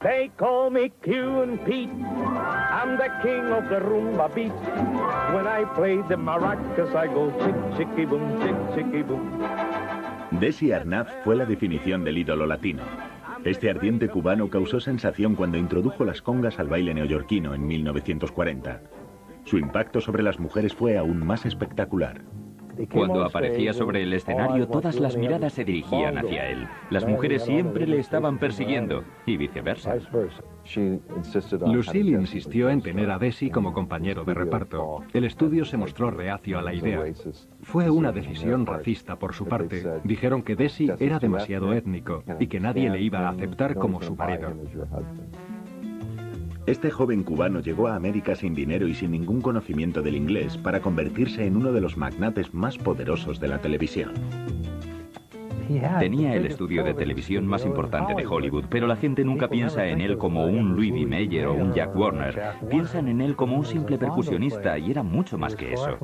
They call me Q and Pete. I'm the king of the rumba beat. When I play the maracas, I go chick, chicky, boom, chick, chicky, boom. Desi Arnaz fue la definición del ídolo latino. Este ardiente cubano causó sensación cuando introdujo las congas al baile neoyorquino en 1940. Su impacto sobre las mujeres fue aún más espectacular. Cuando aparecía sobre el escenario, todas las miradas se dirigían hacia él. Las mujeres siempre le estaban persiguiendo, y viceversa. Lucille insistió en tener a Desi como compañero de reparto. El estudio se mostró reacio a la idea. Fue una decisión racista por su parte. Dijeron que Desi era demasiado étnico y que nadie le iba a aceptar como su marido. Este joven cubano llegó a América sin dinero y sin ningún conocimiento del inglés para convertirse en uno de los magnates más poderosos de la televisión. Tenía el estudio de televisión más importante de Hollywood, pero la gente nunca piensa en él como un Louis B. Mayer o un Jack Warner. Piensan en él como un simple percusionista y era mucho más que eso.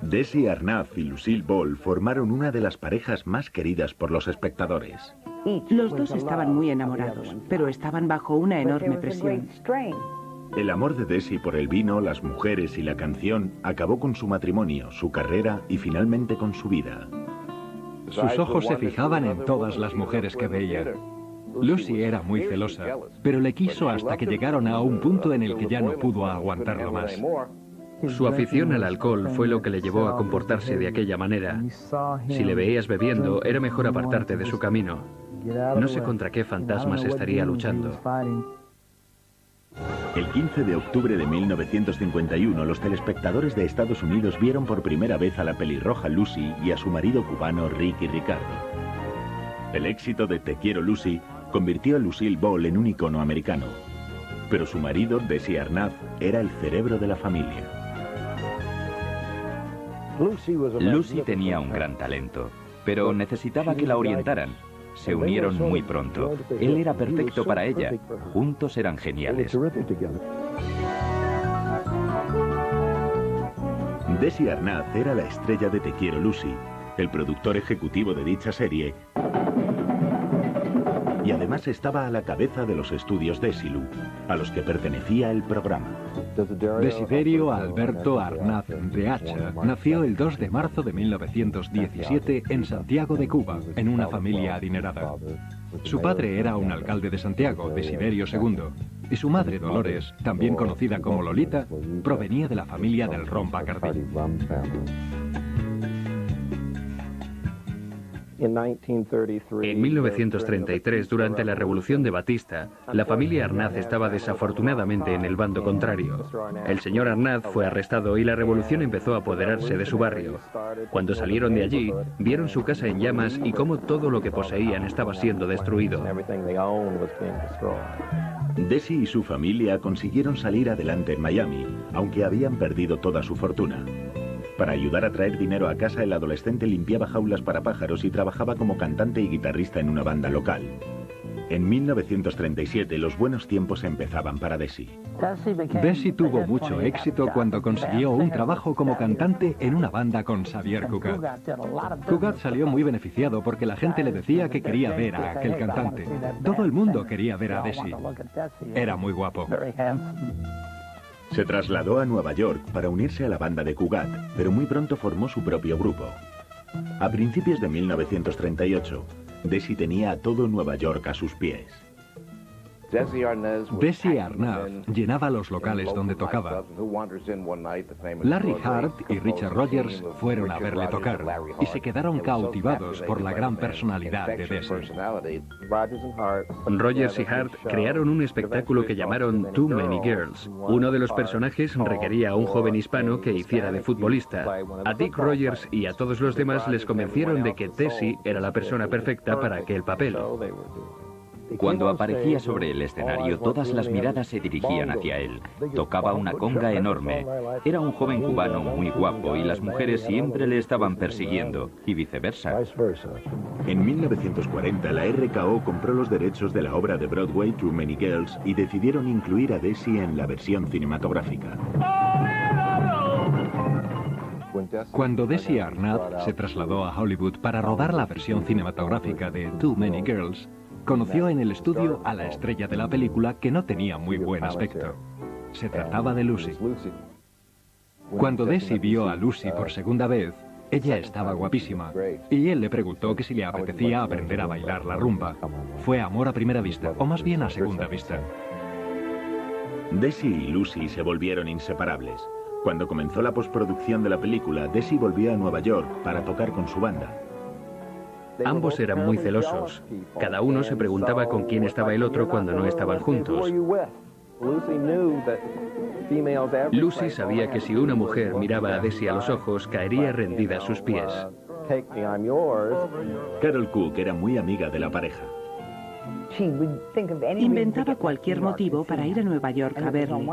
Desi Arnaz y Lucille Ball formaron una de las parejas más queridas por los espectadores. Los dos estaban muy enamorados, pero estaban bajo una enorme presión. El amor de Desi por el vino, las mujeres y la canción acabó con su matrimonio, su carrera y finalmente con su vida. Sus ojos se fijaban en todas las mujeres que veía. Lucy era muy celosa, pero le quiso hasta que llegaron a un punto en el que ya no pudo aguantarlo más. Su afición al alcohol fue lo que le llevó a comportarse de aquella manera. Si le veías bebiendo, era mejor apartarte de su camino. No sé contra qué fantasmas estaría luchando. El 15 de octubre de 1951, los telespectadores de Estados Unidos vieron por primera vez a la pelirroja Lucy y a su marido cubano Ricky Ricardo. El éxito de Te quiero Lucy convirtió a Lucille Ball en un icono americano. Pero su marido, Desi Arnaz, era el cerebro de la familia. Lucy tenía un gran talento, pero necesitaba que la orientaran. Se unieron muy pronto. Él era perfecto para ella. Juntos eran geniales. Desi Arnaz era la estrella de Te quiero Lucy, el productor ejecutivo de dicha serie, y además estaba a la cabeza de los estudios Desilu, a los que pertenecía el programa. Desiderio Alberto Arnaz de Hacha nació el 2 de marzo de 1917 en Santiago de Cuba, en una familia adinerada. Su padre era un alcalde de Santiago, Desiderio II, y su madre, Dolores, también conocida como Lolita, provenía de la familia del ron Bacardí. En 1933, durante la Revolución de Batista, la familia Arnaz estaba desafortunadamente en el bando contrario. El señor Arnaz fue arrestado y la revolución empezó a apoderarse de su barrio. Cuando salieron de allí, vieron su casa en llamas y cómo todo lo que poseían estaba siendo destruido. Desi y su familia consiguieron salir adelante en Miami, aunque habían perdido toda su fortuna. Para ayudar a traer dinero a casa, el adolescente limpiaba jaulas para pájaros y trabajaba como cantante y guitarrista en una banda local. En 1937, los buenos tiempos empezaban para Desi. Desi tuvo mucho éxito cuando consiguió un trabajo como cantante en una banda con Xavier Cugat. Cugat salió muy beneficiado porque la gente le decía que quería ver a aquel cantante. Todo el mundo quería ver a Desi. Era muy guapo. Se trasladó a Nueva York para unirse a la banda de Cugat, pero muy pronto formó su propio grupo. A principios de 1938, Desi tenía a todo Nueva York a sus pies. Desi Arnaz llenaba los locales donde tocaba. Larry Hart y Richard Rogers fueron a verle tocar y se quedaron cautivados por la gran personalidad de Desi. Rogers y Hart crearon un espectáculo que llamaron Too Many Girls. Uno de los personajes requería a un joven hispano que hiciera de futbolista. A Dick Rogers y a todos los demás les convencieron de que Desi era la persona perfecta para aquel papel. Cuando aparecía sobre el escenario, todas las miradas se dirigían hacia él. Tocaba una conga enorme. Era un joven cubano muy guapo y las mujeres siempre le estaban persiguiendo, y viceversa. En 1940, la RKO compró los derechos de la obra de Broadway Too Many Girls y decidieron incluir a Desi en la versión cinematográfica. Cuando Desi Arnaz se trasladó a Hollywood para rodar la versión cinematográfica de Too Many Girls, conoció en el estudio a la estrella de la película que no tenía muy buen aspecto. Se trataba de Lucy. Cuando Desi vio a Lucy por segunda vez, ella estaba guapísima, y él le preguntó que si le apetecía aprender a bailar la rumba. Fue amor a primera vista, o más bien a segunda vista. Desi y Lucy se volvieron inseparables. Cuando comenzó la postproducción de la película, Desi volvió a Nueva York para tocar con su banda. Ambos eran muy celosos. Cada uno se preguntaba con quién estaba el otro cuando no estaban juntos. Lucy sabía que si una mujer miraba a Desi a los ojos, caería rendida a sus pies. Carol Cook era muy amiga de la pareja. Inventaba cualquier motivo para ir a Nueva York a verle.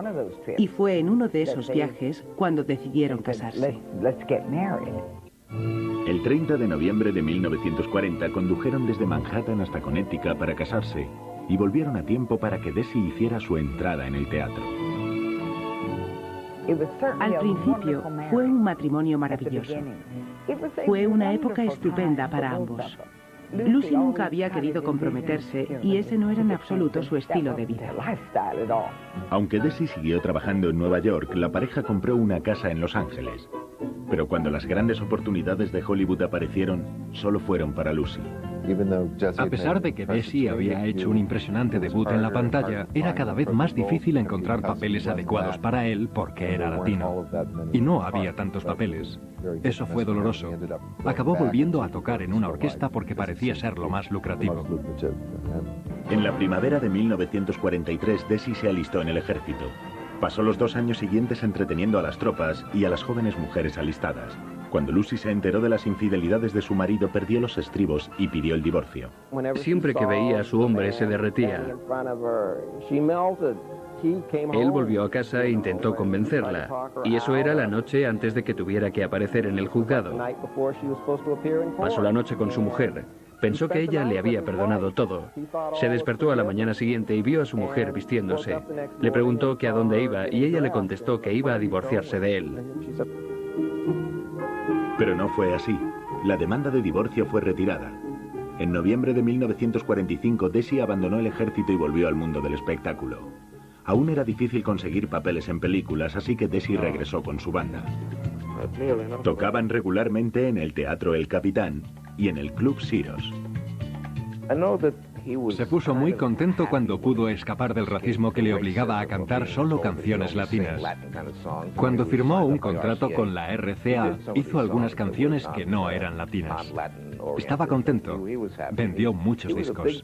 Y fue en uno de esos viajes cuando decidieron casarse. El 30 de noviembre de 1940 condujeron desde Manhattan hasta Connecticut para casarse y volvieron a tiempo para que Desi hiciera su entrada en el teatro. Al principio fue un matrimonio maravilloso. Fue una época estupenda para ambos. Lucy nunca había querido comprometerse y ese no era en absoluto su estilo de vida. Aunque Desi siguió trabajando en Nueva York, la pareja compró una casa en Los Ángeles. Pero cuando las grandes oportunidades de Hollywood aparecieron, solo fueron para Lucy. A pesar de que Desi había hecho un impresionante debut en la pantalla, era cada vez más difícil encontrar papeles adecuados para él porque era latino. Y no había tantos papeles. Eso fue doloroso. Acabó volviendo a tocar en una orquesta porque parecía ser lo más lucrativo. En la primavera de 1943, Desi se alistó en el ejército. Pasó los 2 años siguientes entreteniendo a las tropas y a las jóvenes mujeres alistadas. Cuando Lucy se enteró de las infidelidades de su marido, perdió los estribos y pidió el divorcio. Siempre que veía a su hombre se derretía. Él volvió a casa e intentó convencerla, y eso era la noche antes de que tuviera que aparecer en el juzgado. Pasó la noche con su mujer. Pensó que ella le había perdonado todo. Se despertó a la mañana siguiente y vio a su mujer vistiéndose. Le preguntó que a dónde iba y ella le contestó que iba a divorciarse de él. Pero no fue así. La demanda de divorcio fue retirada. En noviembre de 1945, Desi abandonó el ejército y volvió al mundo del espectáculo. Aún era difícil conseguir papeles en películas, así que Desi regresó con su banda. Tocaban regularmente en el Teatro El Capitán y en el Club Siros. Se puso muy contento cuando pudo escapar del racismo que le obligaba a cantar solo canciones latinas. Cuando firmó un contrato con la RCA, hizo algunas canciones que no eran latinas. Estaba contento. Vendió muchos discos.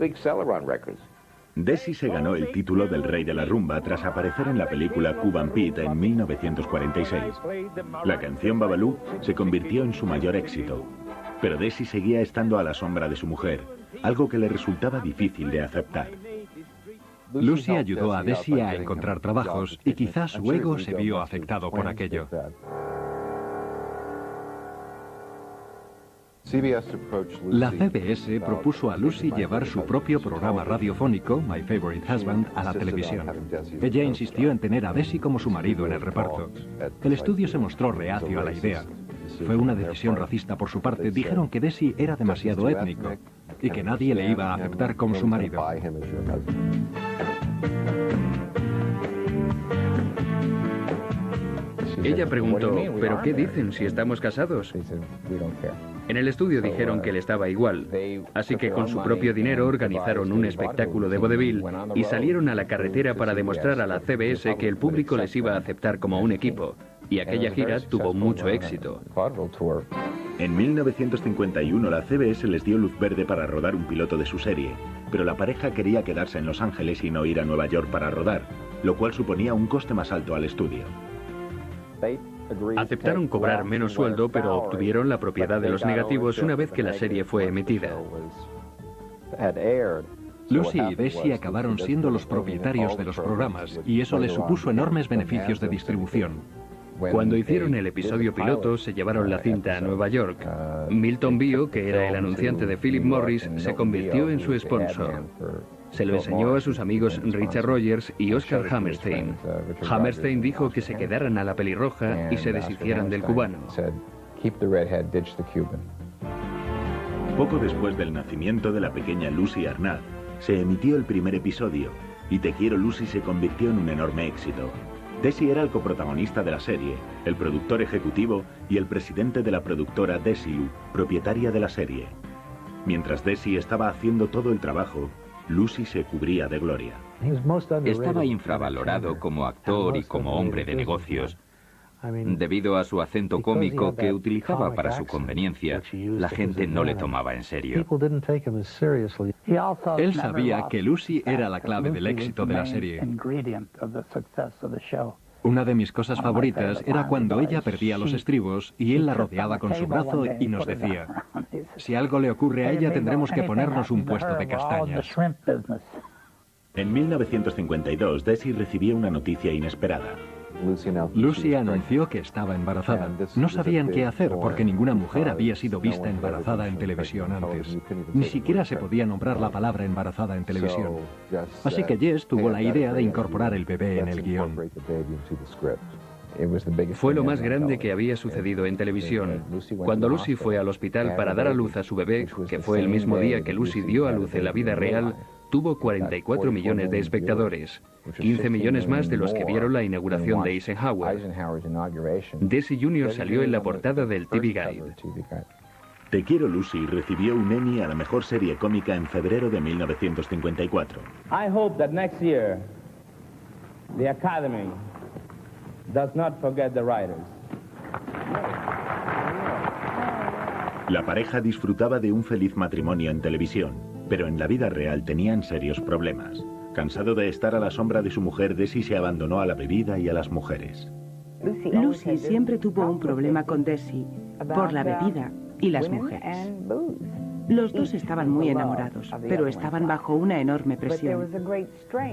Desi se ganó el título del Rey de la Rumba tras aparecer en la película Cuban Pete en 1946. La canción Babalú se convirtió en su mayor éxito. Pero Desi seguía estando a la sombra de su mujer, algo que le resultaba difícil de aceptar. Lucy ayudó a Desi a encontrar trabajos y quizás su ego se vio afectado por aquello. La CBS propuso a Lucy llevar su propio programa radiofónico, My Favorite Husband, a la televisión. Ella insistió en tener a Desi como su marido en el reparto. El estudio se mostró reacio a la idea. Fue una decisión racista por su parte. Dijeron que Desi era demasiado étnico y que nadie le iba a aceptar como su marido. Ella preguntó, ¿pero qué dicen si estamos casados? En el estudio dijeron que le estaba igual, así que con su propio dinero organizaron un espectáculo de vodevil y salieron a la carretera para demostrar a la CBS que el público les iba a aceptar como un equipo, y aquella gira tuvo mucho éxito. En 1951 la CBS les dio luz verde para rodar un piloto de su serie, pero la pareja quería quedarse en Los Ángeles y no ir a Nueva York para rodar, lo cual suponía un coste más alto al estudio. Aceptaron cobrar menos sueldo, pero obtuvieron la propiedad de los negativos una vez que la serie fue emitida. Lucy y Desi acabaron siendo los propietarios de los programas y eso les supuso enormes beneficios de distribución. Cuando hicieron el episodio piloto, se llevaron la cinta a Nueva York. Milton Bio, que era el anunciante de Philip Morris, se convirtió en su sponsor. Se lo enseñó a sus amigos Richard Rogers y Oscar Hammerstein. Hammerstein dijo que se quedaran a la pelirroja y se deshicieran del cubano. Poco después del nacimiento de la pequeña Lucy Arnaz, se emitió el primer episodio y Te quiero Lucy se convirtió en un enorme éxito. Desi era el coprotagonista de la serie, el productor ejecutivo y el presidente de la productora Desilu, propietaria de la serie. Mientras Desi estaba haciendo todo el trabajo, Lucy se cubría de gloria. Estaba infravalorado como actor y como hombre de negocios. Debido a su acento cómico que utilizaba para su conveniencia, la gente no le tomaba en serio. Él sabía que Lucy era la clave del éxito de la serie. Una de mis cosas favoritas era cuando ella perdía los estribos y él la rodeaba con su brazo y nos decía: si algo le ocurre a ella tendremos que ponernos un puesto de castañas. En 1952, Desi recibió una noticia inesperada. Lucy anunció que estaba embarazada. No sabían qué hacer porque ninguna mujer había sido vista embarazada en televisión antes. Ni siquiera se podía nombrar la palabra embarazada en televisión. Así que Jess tuvo la idea de incorporar el bebé en el guión. Fue lo más grande que había sucedido en televisión. Cuando Lucy fue al hospital para dar a luz a su bebé, que fue el mismo día que Lucy dio a luz en la vida real, tuvo 44 millones de espectadores, 15 millones más de los que vieron la inauguración de Eisenhower. Desi Jr. salió en la portada del TV Guide. Te quiero Lucy recibió un Emmy a la mejor serie cómica en febrero de 1954. I hope that next year the Academy does not forget the writers. La pareja disfrutaba de un feliz matrimonio en televisión, pero en la vida real tenían serios problemas. Cansado de estar a la sombra de su mujer, Desi se abandonó a la bebida y a las mujeres. Lucy siempre tuvo un problema con Desi por la bebida y las mujeres. Los dos estaban muy enamorados, pero estaban bajo una enorme presión.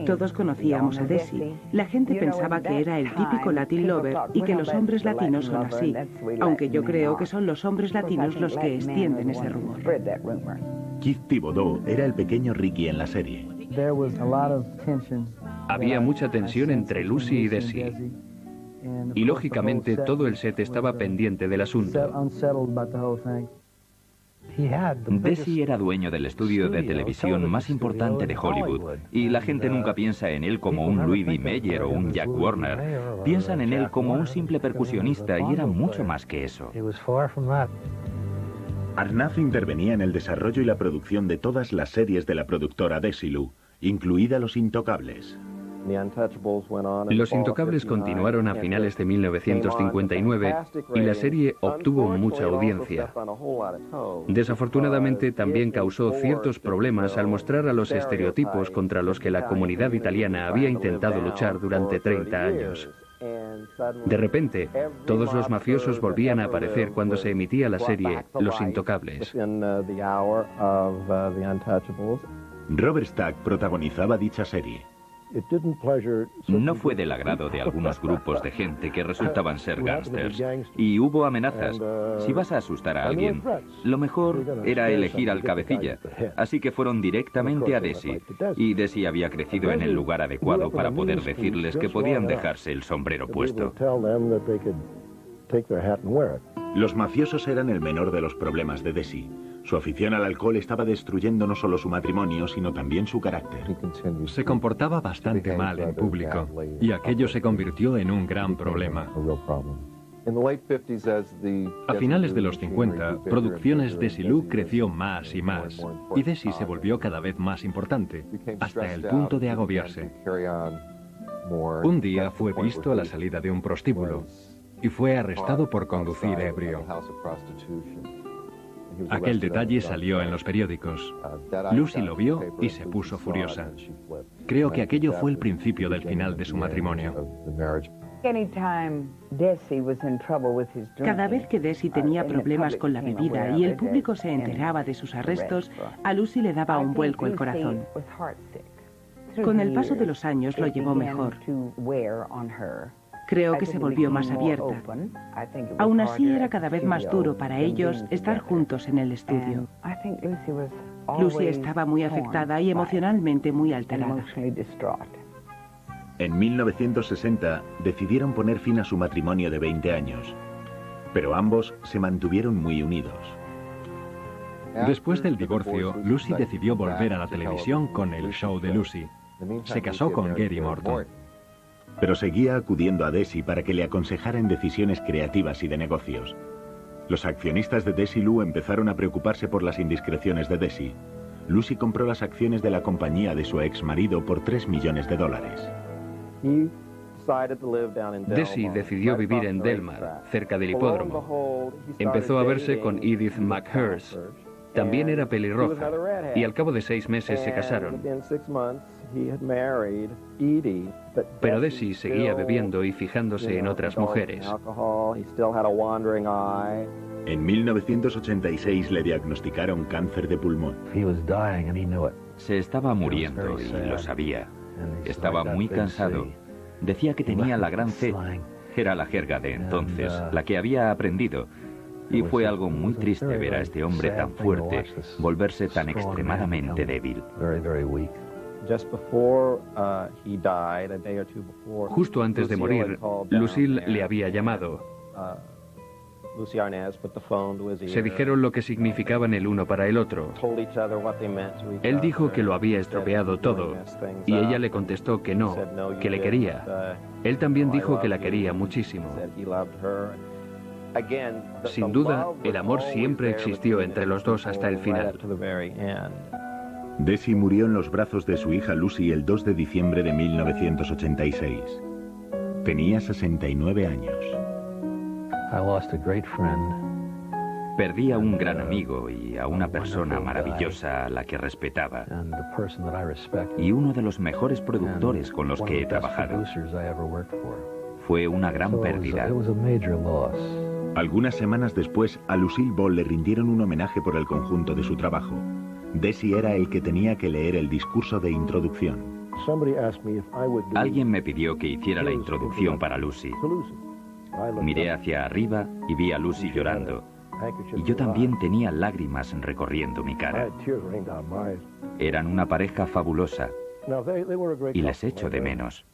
Todos conocíamos a Desi. La gente pensaba que era el típico Latin lover y que los hombres latinos son así, aunque yo creo que son los hombres latinos los que extienden ese rumor. Keith Thibodeau era el pequeño Ricky en la serie. Había mucha tensión entre Lucy y Desi. Y lógicamente todo el set estaba pendiente del asunto. Desi era dueño del estudio de televisión más importante de Hollywood y la gente nunca piensa en él como un Louis D. Mayer o un Jack Warner. Piensan en él como un simple percusionista y era mucho más que eso. Arnaz intervenía en el desarrollo y la producción de todas las series de la productora Desilu, incluida Los Intocables. Los Intocables continuaron a finales de 1959 y la serie obtuvo mucha audiencia. Desafortunadamente también causó ciertos problemas al mostrar a los estereotipos contra los que la comunidad italiana había intentado luchar durante 30 años. De repente, todos los mafiosos volvían a aparecer cuando se emitía la serie Los Intocables. Robert Stack protagonizaba dicha serie. No fue del agrado de algunos grupos de gente que resultaban ser gángsters y hubo amenazas. Si vas a asustar a alguien, lo mejor era elegir al cabecilla. Así que fueron directamente a Desi y Desi había crecido en el lugar adecuado para poder decirles que podían dejarse el sombrero puesto. Los mafiosos eran el menor de los problemas de Desi. Su afición al alcohol estaba destruyendo no solo su matrimonio, sino también su carácter. Se comportaba bastante mal en público, y aquello se convirtió en un gran problema. A finales de los 50, Producciones Desilu creció más y más, y Desi se volvió cada vez más importante, hasta el punto de agobiarse. Un día fue visto a la salida de un prostíbulo, y fue arrestado por conducir ebrio. Aquel detalle salió en los periódicos. Lucy lo vio y se puso furiosa. Creo que aquello fue el principio del final de su matrimonio. Cada vez que Desi tenía problemas con la bebida y el público se enteraba de sus arrestos, a Lucy le daba un vuelco el corazón. Con el paso de los años lo llevó mejor. Creo que se volvió más abierta. Aún así era cada vez más duro para ellos estar juntos en el estudio. Lucy estaba muy afectada y emocionalmente muy alterada. En 1960 decidieron poner fin a su matrimonio de 20 años, pero ambos se mantuvieron muy unidos. Después del divorcio, Lucy decidió volver a la televisión con El Show de Lucy. Se casó con Gary Morton. Pero seguía acudiendo a Desi para que le aconsejara en decisiones creativas y de negocios. Los accionistas de Desilu empezaron a preocuparse por las indiscreciones de Desi. Lucy compró las acciones de la compañía de su ex marido por $3 millones. Desi decidió vivir en Delmar, cerca del hipódromo. Empezó a verse con Edith McHurst. También era pelirroja, y al cabo de 6 meses se casaron. Pero Desi seguía bebiendo y fijándose en otras mujeres. En 1986 le diagnosticaron cáncer de pulmón. Se estaba muriendo y lo sabía. Estaba muy cansado. Decía que tenía la gran C. Era la jerga de entonces, la que había aprendido. Y fue algo muy triste ver a este hombre tan fuerte volverse tan extremadamente débil. Justo antes de morir, Lucille le había llamado. Se dijeron lo que significaban el uno para el otro. Él dijo que lo había estropeado todo, y ella le contestó que no, que le quería. Él también dijo que la quería muchísimo. Sin duda, el amor siempre existió entre los dos hasta el final. Desi murió en los brazos de su hija Lucy el 2 de diciembre de 1986. Tenía 69 años. Perdí a un gran amigo y a una persona maravillosa a la que respetaba. Y uno de los mejores productores con los que he trabajado. Fue una gran pérdida. Algunas semanas después, a Lucille Ball le rindieron un homenaje por el conjunto de su trabajo. Desi era el que tenía que leer el discurso de introducción. Alguien me pidió que hiciera la introducción para Lucy. Miré hacia arriba y vi a Lucy llorando. Y yo también tenía lágrimas recorriendo mi cara. Eran una pareja fabulosa. Y les echo de menos.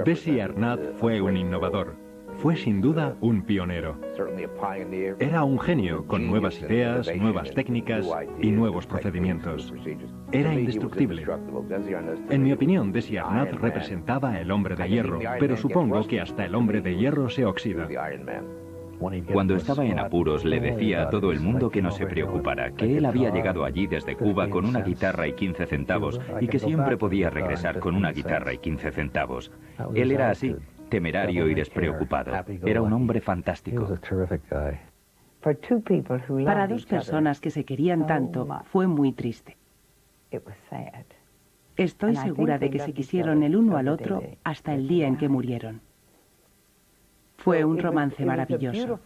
Desi Arnaz fue un innovador. Fue sin duda un pionero. Era un genio con nuevas ideas, nuevas técnicas y nuevos procedimientos. Era indestructible. En mi opinión, Desi Arnaz representaba el hombre de hierro, pero supongo que hasta el hombre de hierro se oxida. Cuando estaba en apuros le decía a todo el mundo que no se preocupara, que él había llegado allí desde Cuba con una guitarra y 15 centavos y que siempre podía regresar con una guitarra y 15 centavos. Él era así, temerario y despreocupado. Era un hombre fantástico. Para dos personas que se querían tanto, fue muy triste. Estoy segura de que se quisieron el uno al otro hasta el día en que murieron. Fue un romance maravilloso.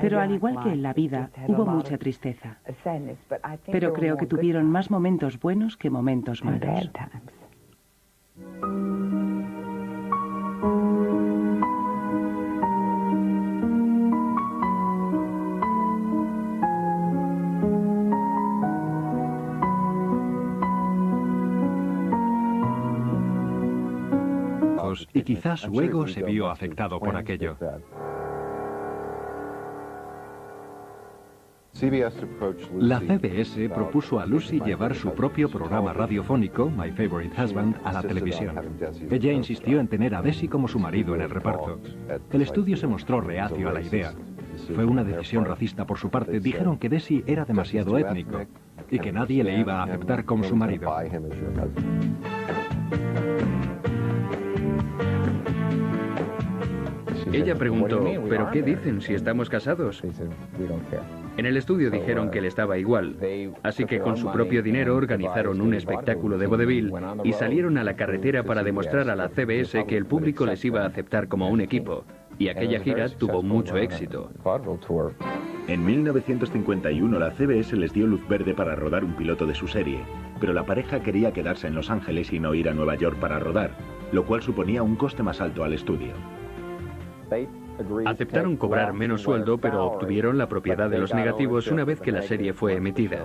Pero al igual que en la vida, hubo mucha tristeza. Pero creo que tuvieron más momentos buenos que momentos malos. Y quizás su ego se vio afectado por aquello. La CBS propuso a Lucy llevar su propio programa radiofónico, My Favorite Husband, a la televisión. Ella insistió en tener a Desi como su marido en el reparto. El estudio se mostró reacio a la idea. Fue una decisión racista por su parte. Dijeron que Desi era demasiado étnico y que nadie le iba a aceptar como su marido. Ella preguntó, ¿pero qué dicen si estamos casados? En el estudio dijeron que le estaba igual, así que con su propio dinero organizaron un espectáculo de vodevil y salieron a la carretera para demostrar a la CBS que el público les iba a aceptar como un equipo. Y aquella gira tuvo mucho éxito. En 1951 la CBS les dio luz verde para rodar un piloto de su serie, pero la pareja quería quedarse en Los Ángeles y no ir a Nueva York para rodar, lo cual suponía un coste más alto al estudio. Aceptaron cobrar menos sueldo, pero obtuvieron la propiedad de los negativos una vez que la serie fue emitida.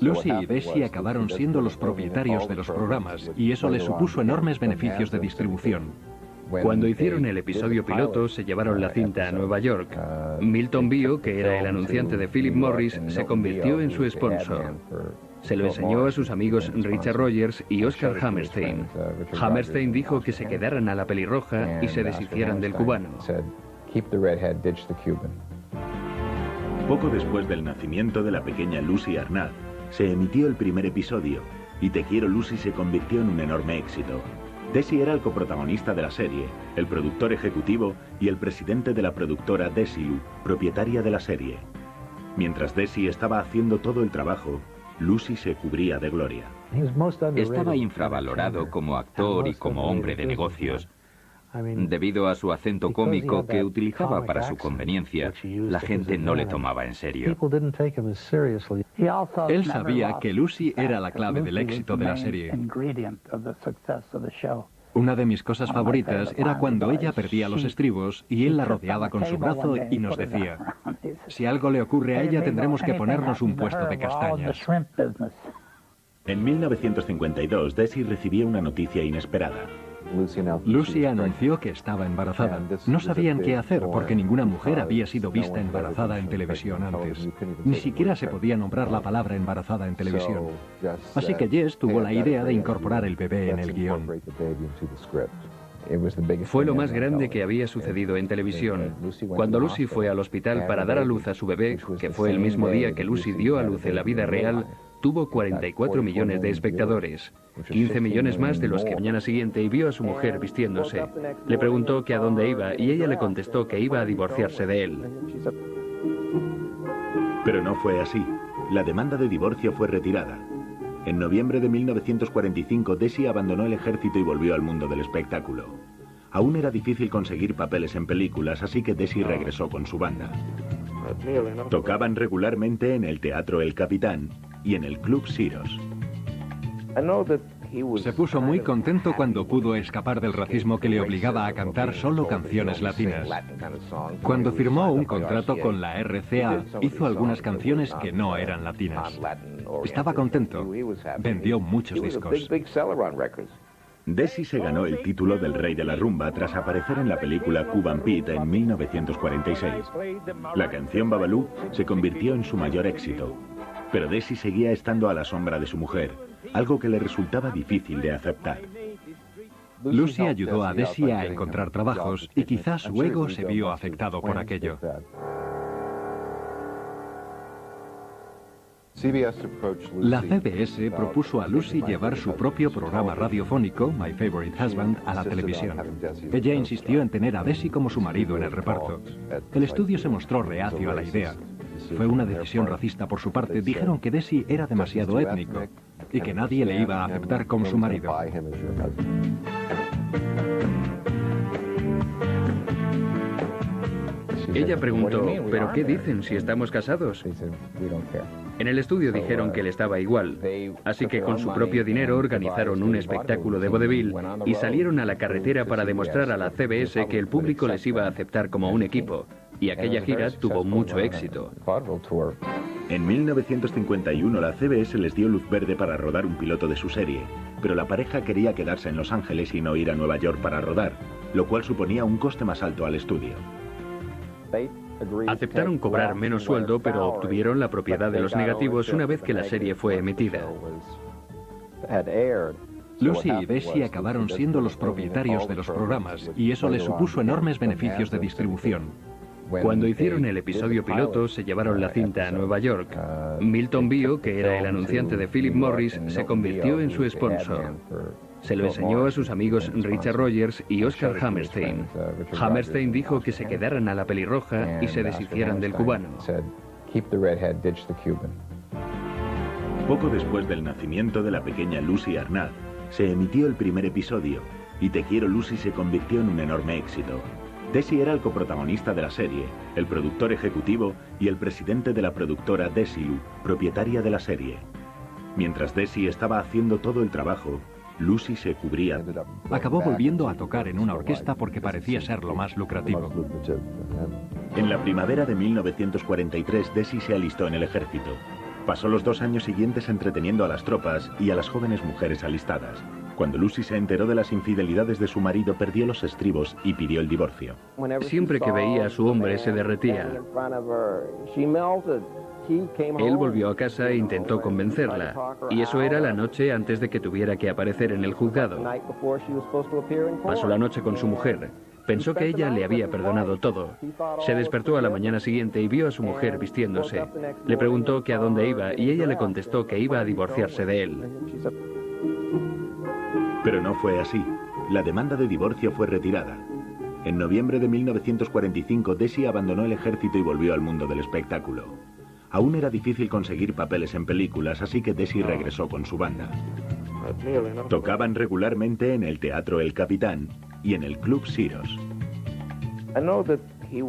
Lucy y Desi acabaron siendo los propietarios de los programas y eso les supuso enormes beneficios de distribución. Cuando hicieron el episodio piloto, se llevaron la cinta a Nueva York. Milton Bio, que era el anunciante de Philip Morris, se convirtió en su sponsor. Se lo enseñó a sus amigos Richard Rogers y Oscar Hammerstein. Hammerstein dijo que se quedaran a la pelirroja y se deshicieran del cubano. Poco después del nacimiento de la pequeña Lucy Arnaz, se emitió el primer episodio, y Te quiero Lucy se convirtió en un enorme éxito. Desi era el coprotagonista de la serie, el productor ejecutivo y el presidente de la productora Desilu, propietaria de la serie. Mientras Desi estaba haciendo todo el trabajo, Lucy se cubría de gloria. Estaba infravalorado como actor y como hombre de negocios. Debido a su acento cómico que utilizaba para su conveniencia, la gente no le tomaba en serio. Él sabía que Lucy era la clave del éxito de la serie. Una de mis cosas favoritas era cuando ella perdía los estribos y él la rodeaba con su brazo y nos decía: si algo le ocurre a ella tendremos que ponernos un puesto de castañas. En 1952, Desi recibió una noticia inesperada. Lucy anunció que estaba embarazada. No sabían qué hacer porque ninguna mujer había sido vista embarazada en televisión antes. Ni siquiera se podía nombrar la palabra embarazada en televisión. Así que Jess tuvo la idea de incorporar el bebé en el guión. Fue lo más grande que había sucedido en televisión. Cuando Lucy fue al hospital para dar a luz a su bebé, que fue el mismo día que Lucy dio a luz en la vida real, tuvo 44 millones de espectadores, 15 millones más de los que mañana siguiente, y vio a su mujer vistiéndose. Le preguntó que a dónde iba y ella le contestó que iba a divorciarse de él. Pero no fue así. La demanda de divorcio fue retirada. En noviembre de 1945, Desi abandonó el ejército y volvió al mundo del espectáculo. Aún era difícil conseguir papeles en películas, así que Desi regresó con su banda. Tocaban regularmente en el Teatro El Capitán y en el Club Siros. Se puso muy contento cuando pudo escapar del racismo que le obligaba a cantar solo canciones latinas. Cuando firmó un contrato con la RCA, hizo algunas canciones que no eran latinas. Estaba contento. Vendió muchos discos. Desi se ganó el título del Rey de la Rumba tras aparecer en la película Cuban Pete en 1946. La canción Babalú se convirtió en su mayor éxito. Pero Desi seguía estando a la sombra de su mujer, algo que le resultaba difícil de aceptar. Lucy ayudó a Desi a encontrar trabajos y quizás su ego se vio afectado por aquello. La CBS propuso a Lucy llevar su propio programa radiofónico, My Favorite Husband, a la televisión. Ella insistió en tener a Desi como su marido en el reparto. El estudio se mostró reacio a la idea. Fue una decisión racista por su parte. Dijeron que Desi era demasiado étnico y que nadie le iba a aceptar como su marido. Ella preguntó, ¿pero qué dicen si estamos casados? En el estudio dijeron que le estaba igual, así que con su propio dinero organizaron un espectáculo de vodevil y salieron a la carretera para demostrar a la CBS que el público les iba a aceptar como un equipo, y aquella gira tuvo mucho éxito. En 1951 la CBS les dio luz verde para rodar un piloto de su serie, pero la pareja quería quedarse en Los Ángeles y no ir a Nueva York para rodar, lo cual suponía un coste más alto al estudio. Aceptaron cobrar menos sueldo, pero obtuvieron la propiedad de los negativos una vez que la serie fue emitida. Lucy y Desi acabaron siendo los propietarios de los programas y eso les supuso enormes beneficios de distribución. Cuando hicieron el episodio piloto, se llevaron la cinta a Nueva York. Milton Bio, que era el anunciante de Philip Morris, se convirtió en su sponsor. Se lo enseñó a sus amigos Richard Rogers y Oscar Hammerstein. Hammerstein dijo que se quedaran a la pelirroja y se deshicieran del cubano. Poco después del nacimiento de la pequeña Lucy Arnaz, se emitió el primer episodio, y Te quiero Lucy se convirtió en un enorme éxito. Desi era el coprotagonista de la serie, el productor ejecutivo y el presidente de la productora Desilu, propietaria de la serie. Mientras Desi estaba haciendo todo el trabajo, Lucy se cubría. Acabó volviendo a tocar en una orquesta porque parecía ser lo más lucrativo. En la primavera de 1943, Desi se alistó en el ejército. Pasó los 2 años siguientes entreteniendo a las tropas y a las jóvenes mujeres alistadas. Cuando Lucy se enteró de las infidelidades de su marido, perdió los estribos y pidió el divorcio. Siempre que veía a su hombre se derretía. Él volvió a casa e intentó convencerla, y eso era la noche antes de que tuviera que aparecer en el juzgado. Pasó la noche con su mujer. Pensó que ella le había perdonado todo. Se despertó a la mañana siguiente y vio a su mujer vistiéndose. Le preguntó que a dónde iba y ella le contestó que iba a divorciarse de él. Pero no fue así. La demanda de divorcio fue retirada. En noviembre de 1945, Desi abandonó el ejército y volvió al mundo del espectáculo. Aún era difícil conseguir papeles en películas, así que Desi regresó con su banda. Tocaban regularmente en el Teatro El Capitán y en el Club Siros.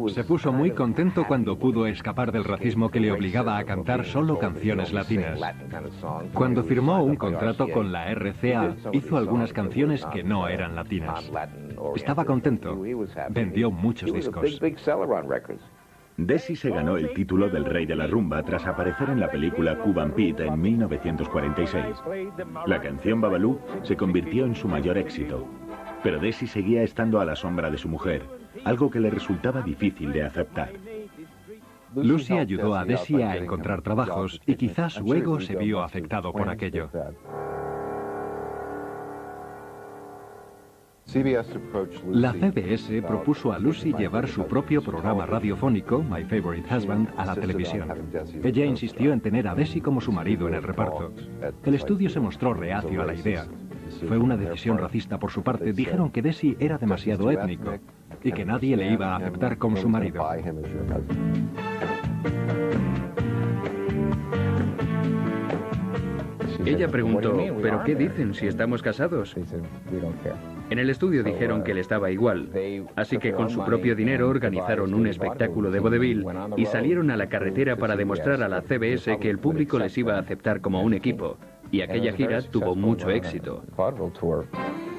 Se puso muy contento cuando pudo escapar del racismo que le obligaba a cantar solo canciones latinas. Cuando firmó un contrato con la RCA, hizo algunas canciones que no eran latinas. Estaba contento. Vendió muchos discos. Desi se ganó el título del Rey de la Rumba tras aparecer en la película Cuban Pete en 1946. La canción Babalú se convirtió en su mayor éxito. Pero Desi seguía estando a la sombra de su mujer, algo que le resultaba difícil de aceptar. Lucy ayudó a Desi a encontrar trabajos y quizás su ego se vio afectado por aquello. La CBS propuso a Lucy llevar su propio programa radiofónico, My Favorite Husband, a la televisión. Ella insistió en tener a Desi como su marido en el reparto. El estudio se mostró reacio a la idea. Fue una decisión racista por su parte. Dijeron que Desi era demasiado étnico y que nadie le iba a aceptar como su marido. Ella preguntó, ¿pero qué dicen si estamos casados? En el estudio dijeron que le estaba igual, así que con su propio dinero organizaron un espectáculo de vodevil y salieron a la carretera para demostrar a la CBS que el público les iba a aceptar como un equipo, y aquella gira tuvo mucho éxito.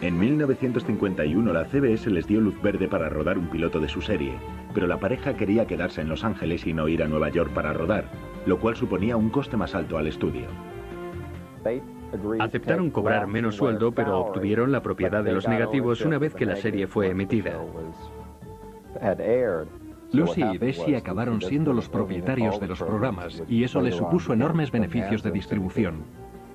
En 1951 la CBS les dio luz verde para rodar un piloto de su serie, pero la pareja quería quedarse en Los Ángeles y no ir a Nueva York para rodar, lo cual suponía un coste más alto al estudio. Aceptaron cobrar menos sueldo, pero obtuvieron la propiedad de los negativos una vez que la serie fue emitida. Lucy y Desi acabaron siendo los propietarios de los programas y eso les supuso enormes beneficios de distribución.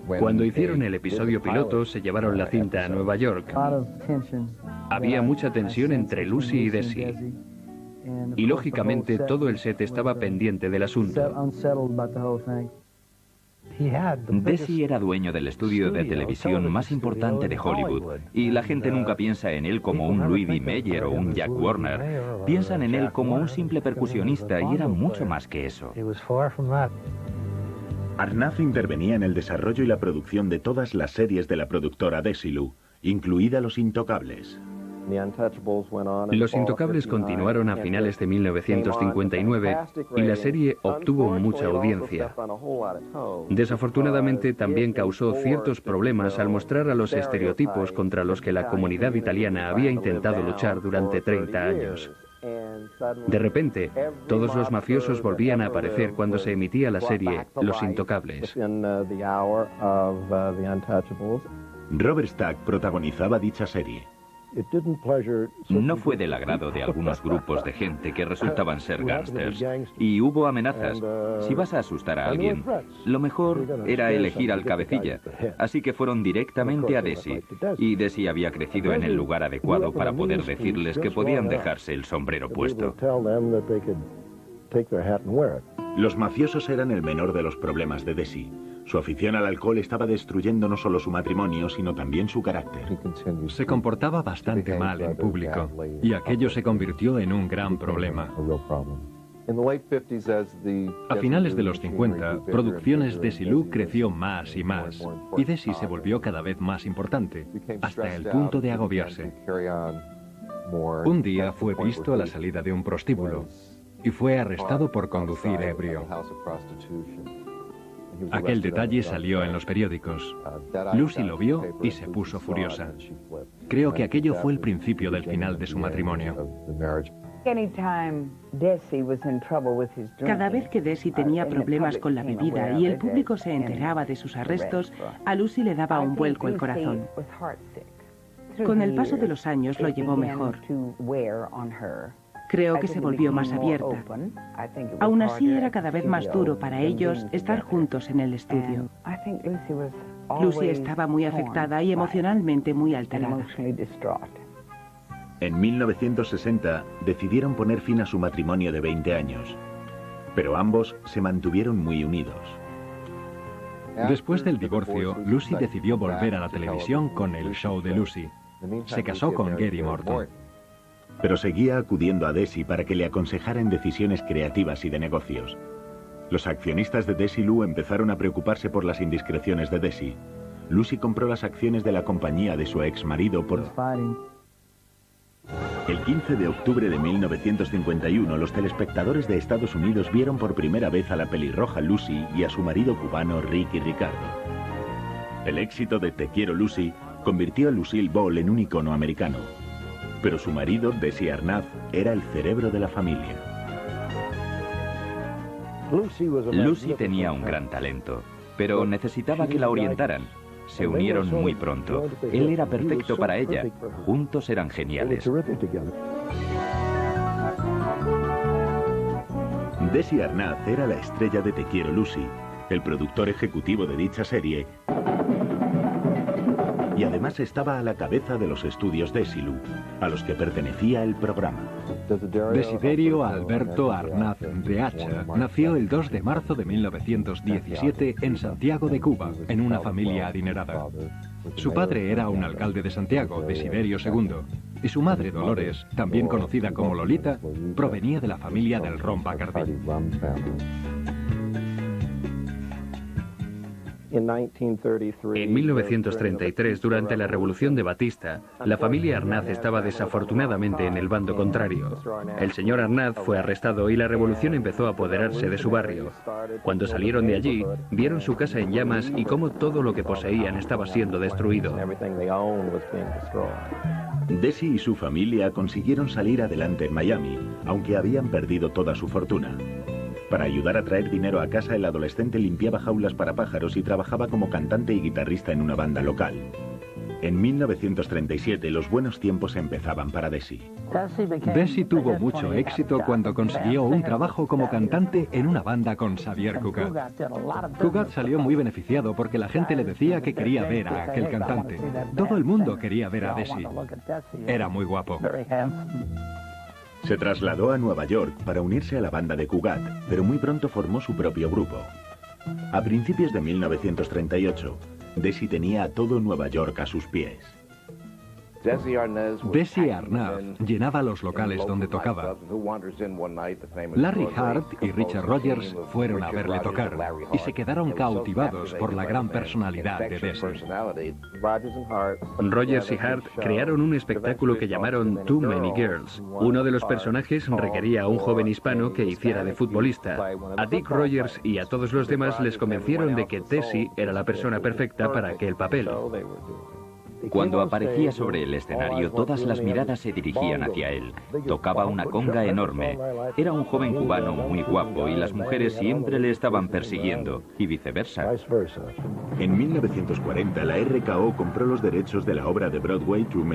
Cuando hicieron el episodio piloto, se llevaron la cinta a Nueva York. Había mucha tensión entre Lucy y Desi. Y lógicamente todo el set estaba pendiente del asunto. Desi era dueño del estudio de televisión más importante de Hollywood, y la gente nunca piensa en él como un Louis B. Mayer o un Jack Warner. Piensan en él como un simple percusionista, y era mucho más que eso. Arnaz intervenía en el desarrollo y la producción de todas las series de la productora Desilu, incluida Los Intocables. Los Intocables continuaron a finales de 1959 y la serie obtuvo mucha audiencia. Desafortunadamente también causó ciertos problemas al mostrar a los estereotipos contra los que la comunidad italiana había intentado luchar durante 30 años. De repente, todos los mafiosos volvían a aparecer cuando se emitía la serie Los Intocables. Robert Stack protagonizaba dicha serie. No fue del agrado de algunos grupos de gente que resultaban ser gángsters, y hubo amenazas. Si vas a asustar a alguien, lo mejor era elegir al cabecilla. Así que fueron directamente a Desi, y Desi había crecido en el lugar adecuado para poder decirles que podían dejarse el sombrero puesto. Los mafiosos eran el menor de los problemas de Desi. Su afición al alcohol estaba destruyendo no solo su matrimonio, sino también su carácter. Se comportaba bastante mal en público, y aquello se convirtió en un gran problema. A finales de los 50, Producciones Desilu creció más y más, y Desi se volvió cada vez más importante, hasta el punto de agobiarse. Un día fue visto a la salida de un prostíbulo, y fue arrestado por conducir ebrio. Aquel detalle salió en los periódicos. Lucy lo vio y se puso furiosa. Creo que aquello fue el principio del final de su matrimonio. Cada vez que Desi tenía problemas con la bebida y el público se enteraba de sus arrestos, a Lucy le daba un vuelco el corazón. Con el paso de los años lo llevó mejor. Creo que se volvió más abierta. Aún así era cada vez más duro para ellos estar juntos en el estudio. Lucy estaba muy afectada y emocionalmente muy alterada. En 1960 decidieron poner fin a su matrimonio de 20 años, pero ambos se mantuvieron muy unidos. Después del divorcio, Lucy decidió volver a la televisión con el show de Lucy. Se casó con Gary Morton. Pero seguía acudiendo a Desi para que le aconsejara en decisiones creativas y de negocios. Los accionistas de Desilu empezaron a preocuparse por las indiscreciones de Desi. Lucy compró las acciones de la compañía de su ex marido por... El 15 de octubre de 1951, los telespectadores de Estados Unidos vieron por primera vez a la pelirroja Lucy y a su marido cubano Ricky Ricardo. El éxito de Te quiero Lucy convirtió a Lucille Ball en un icono americano. Pero su marido, Desi Arnaz, era el cerebro de la familia. Lucy tenía un gran talento, pero necesitaba que la orientaran. Se unieron muy pronto. Él era perfecto para ella. Juntos eran geniales. Desi Arnaz era la estrella de Te quiero Lucy, el productor ejecutivo de dicha serie, y además estaba a la cabeza de los estudios Desilu, a los que pertenecía el programa. Desiderio Alberto Arnaz de Hacha nació el 2 de marzo de 1917 en Santiago de Cuba, en una familia adinerada. Su padre era un alcalde de Santiago, Desiderio II, y su madre, Dolores, también conocida como Lolita, provenía de la familia del ron Bacardí. En 1933, durante la Revolución de Batista, la familia Arnaz estaba desafortunadamente en el bando contrario. El señor Arnaz fue arrestado y la revolución empezó a apoderarse de su barrio. Cuando salieron de allí, vieron su casa en llamas y cómo todo lo que poseían estaba siendo destruido. Desi y su familia consiguieron salir adelante en Miami, aunque habían perdido toda su fortuna. Para ayudar a traer dinero a casa, el adolescente limpiaba jaulas para pájaros y trabajaba como cantante y guitarrista en una banda local. En 1937 los buenos tiempos empezaban para Desi. Desi tuvo mucho éxito cuando consiguió un trabajo como cantante en una banda con Xavier Cugat. Cugat salió muy beneficiado porque la gente le decía que quería ver a aquel cantante. Todo el mundo quería ver a Desi. Era muy guapo. Se trasladó a Nueva York para unirse a la banda de Cugat, pero muy pronto formó su propio grupo. A principios de 1938, Desi tenía a todo Nueva York a sus pies. Desi Arnaz llenaba los locales donde tocaba. Larry Hart y Richard Rogers fueron a verle tocar y se quedaron cautivados por la gran personalidad de Desi. Rogers y Hart crearon un espectáculo que llamaron Too Many Girls. Uno de los personajes requería a un joven hispano que hiciera de futbolista. A Dick Rogers y a todos los demás les convencieron de que Desi era la persona perfecta para aquel papel. Cuando aparecía sobre el escenario, todas las miradas se dirigían hacia él. Tocaba una conga enorme. Era un joven cubano muy guapo y las mujeres siempre le estaban persiguiendo, y viceversa. En 1940, la RKO compró los derechos de la obra de Broadway Too Many